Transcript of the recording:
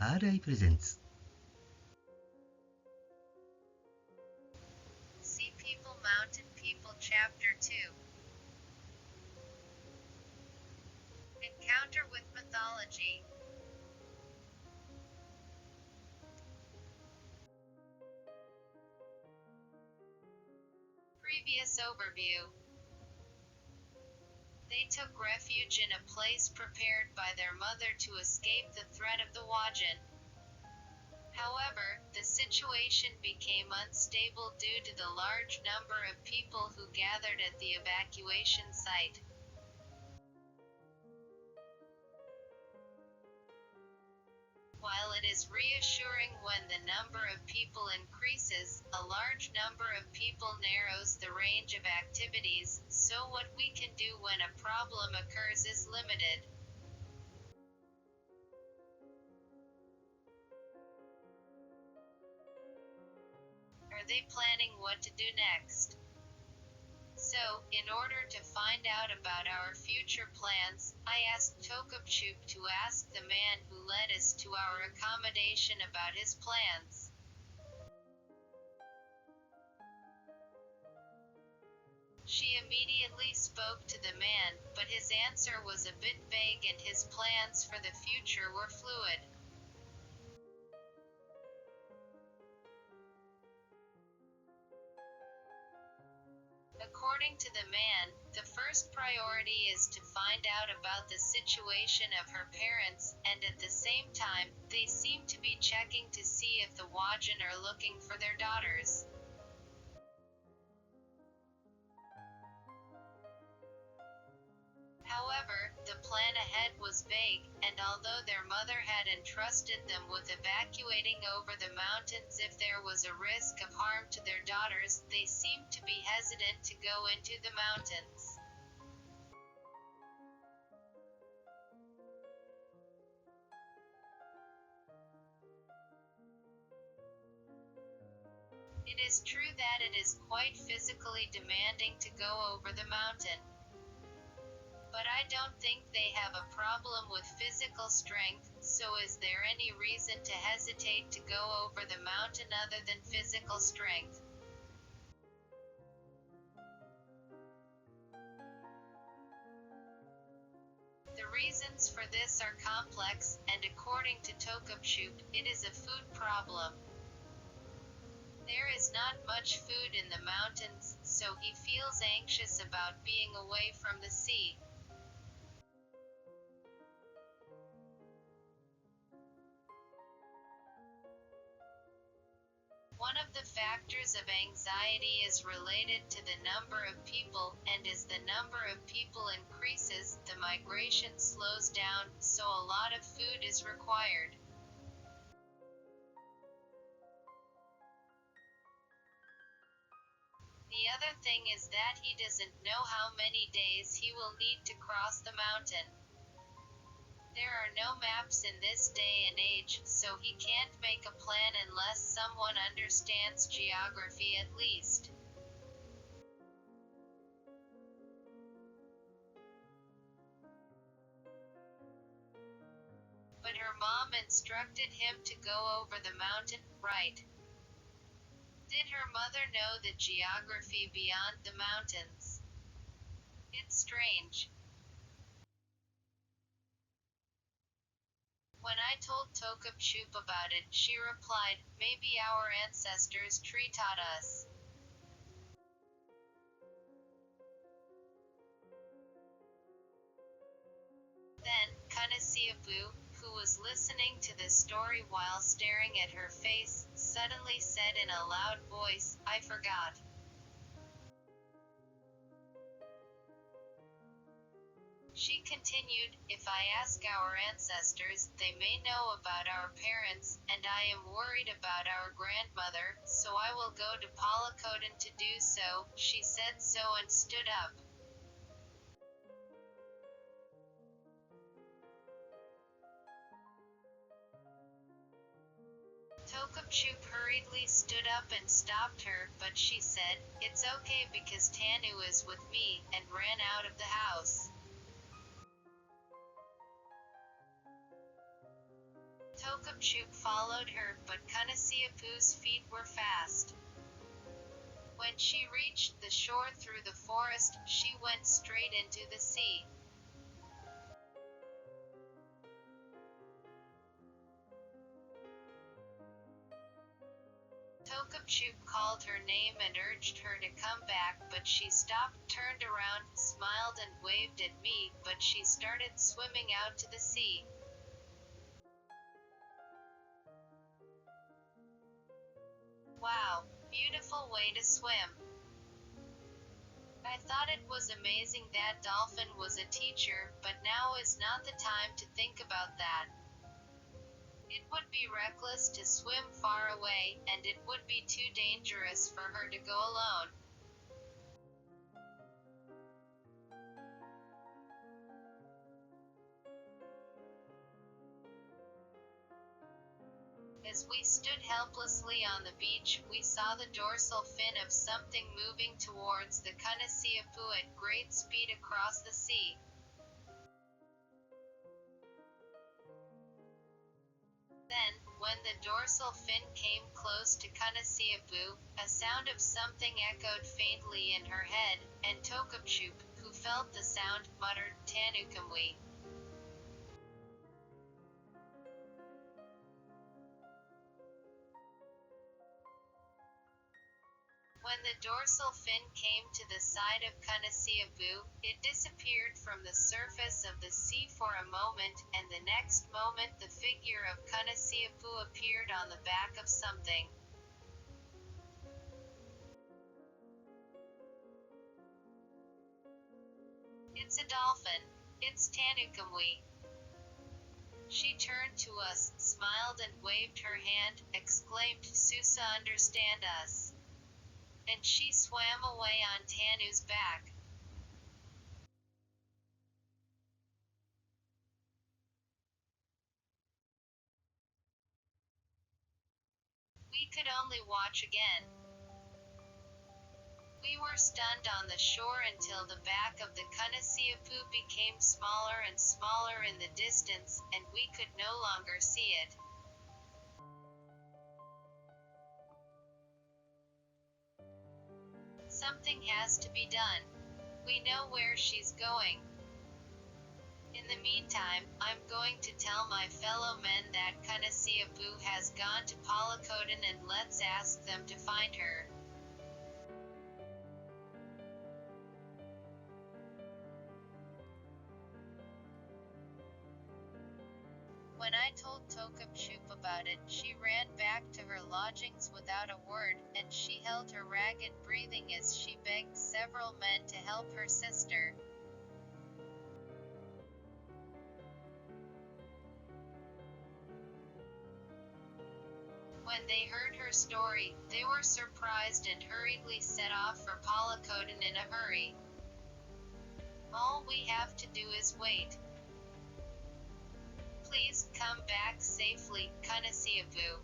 R.I. Presents. Sea People Mountain People Chapter 2 Encounter with Mythology. Previous overview. They took refuge in a place prepared by their mother to escape the threat of the Wajin. However, the situation became unstable due to the large number of people who gathered at the evacuation site. While it is reassuring when the number of people increases, a large number of people narrows the range of activities, so what we can do when a problem occurs is limited. Are they planning what to do next? So, in order to find out about our future plans, I asked Tokupchup to ask the man who led us to our accommodation about his plans. She immediately spoke to the man, but his answer was a bit vague and his plans for the future were fluid. According to the man, the first priority is to find out about the situation of her parents, and at the same time, they seem to be checking to see if the Wajin are looking for their daughters. However, the plan ahead was vague, and although their mother had entrusted them with evacuating over the mountains if there was a risk of harm to their daughters, they seemed to be hesitant to go into the mountains. It is true that it is quite physically demanding to go over the mountain. But I don't think they have a problem with physical strength, so is there any reason to hesitate to go over the mountain other than physical strength? The reasons for this are complex, and according to Tokupchup, it is a food problem. There is not much food in the mountains, so he feels anxious about being away from the sea. One of the factors of anxiety is related to the number of people, and as the number of people increases, the migration slows down, so a lot of food is required. The other thing is that he doesn't know how many days he will need to cross the mountain. There are no maps in this day and age, so he can't make a plan unless someone understands geography at least. But her mom instructed him to go over the mountain, right? Did her mother know the geography beyond the mountains? It's strange. When I told Tokupchup about it, she replied, maybe our ancestors taught us. Then, Kanasiapu, who was listening to the story while staring at her face, suddenly said in a loud voice, I forgot. She continued, if I ask our ancestors, they may know about our parents, and I am worried about our grandmother, so I will go to Palakodan to do so. She said so and stood up. Tokupchup hurriedly stood up and stopped her, but she said, it's okay because Tanu is with me, and ran out of the house. Tokapchuk followed her, but Kanasiapu's feet were fast. When she reached the shore through the forest, she went straight into the sea. Tokapchuk called her name and urged her to come back, but she stopped, turned around, smiled and waved at me, but she started swimming out to the sea. Wow, beautiful way to swim. I thought it was amazing that dolphin was a teacher, but now is not the time to think about that. It would be reckless to swim far away, and it would be too dangerous for her to go alone. As we stood helplessly on the beach, we saw the dorsal fin of something moving towards the Kanasiapu at great speed across the sea. Then, when the dorsal fin came close to Kanasiapu, a sound of something echoed faintly in her head, and Tokapchuk, who felt the sound, muttered, "Tanukamwe." When the dorsal fin came to the side of Kanasiapu, it disappeared from the surface of the sea for a moment, and the next moment the figure of Kanasiapu appeared on the back of something. "It's a dolphin. It's Tanukamwe." She turned to us, smiled and waved her hand, exclaimed, "Susa understand us." And she swam away on Tanu's back. We could only watch again. We were stunned on the shore until the back of the Kanasiapu became smaller and smaller in the distance, and we could no longer see it. Something has to be done. We know where she's going. In the meantime, I'm going to tell my fellow men that Kanasiapu has gone to Palakodan, and let's ask them to find her. When I told Tokapchuk about it, she ran back to her lodgings without a word, and she held her ragged breathing as she begged several men to help her sister. When they heard her story, they were surprised and hurriedly set off for Palakodan in a hurry. All we have to do is wait. Please come back safely, Kanasiapu.